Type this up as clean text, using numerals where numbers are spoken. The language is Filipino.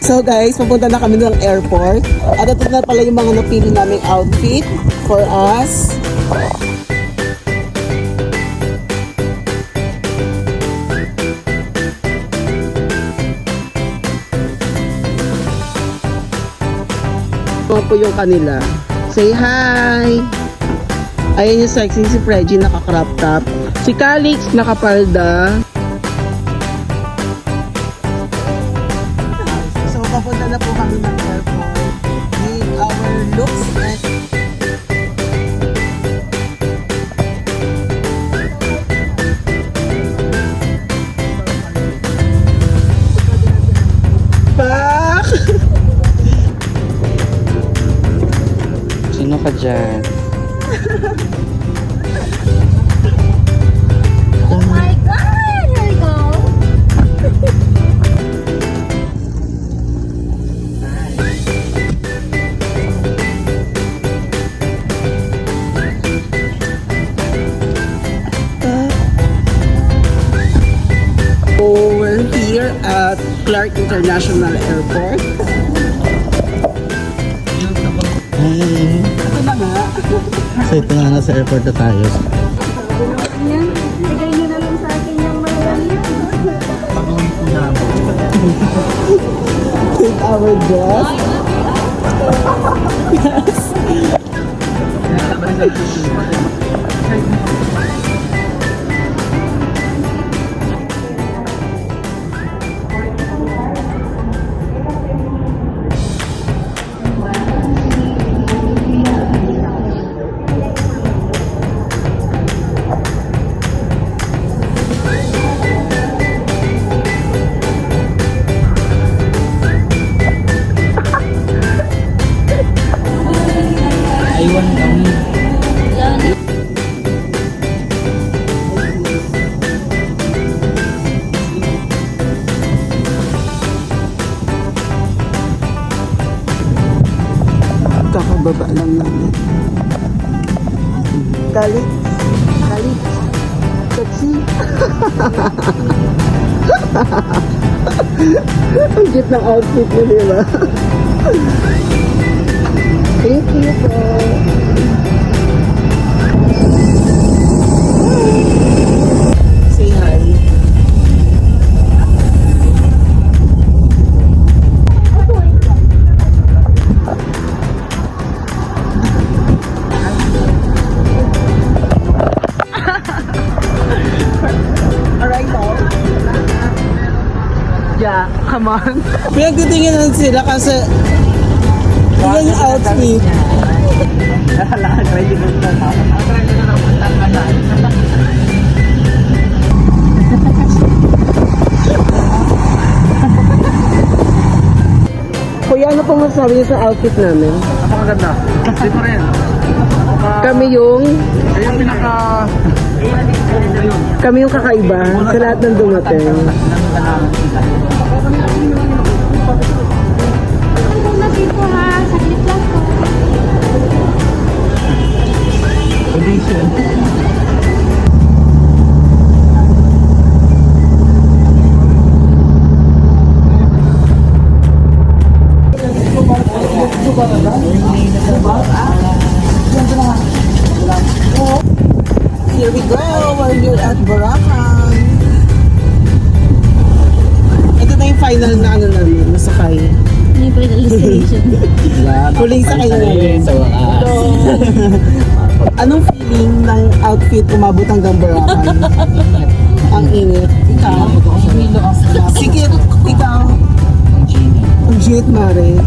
So guys, papunta na kami ng airport. At ito na pala yung mga napili naming outfit for us. Ito po yung kanila. Say hi! Ayan yung sexy si Reggie naka-crop top. Si Calix naka-palda. So papunta na po kami ng airport with our looks and pak! Sino ka dyan? Oh my God! Here we go! So we're here at Clark International Airport. Hey! Ito na nga. So ito na, nasa airport na tayo. Yan, bigay niyo na lang sa akin yung malalangyan. Pag-uwi po namin. With our dress. Yes. Aywan kami. Kakababa lang namin. Galit. Galit. Sexy. Ang cute ng outfit mo, di ba? Thank you po. Say hi. Alright now. Yeah, come on. Pinagtitinginan sila kasi yan yung outfit. Kuya, ano pong masasabi niyo sa outfit namin? Napakaganda. Dito rin. Kami yung Kaya yung kakaiba sa lahat ng dumating. Muna dito ha, saglit lang po. Condition. Here we go! We're here at Boracay. Ito na yung final na ano namin, nasakay. May final destination. Huling sakay na namin. Sa wakas. Anong feeling ng outfit umabot hanggang Boracay? Ang init. Ikaw? Sikit. Ikaw? Ang jet, Mare.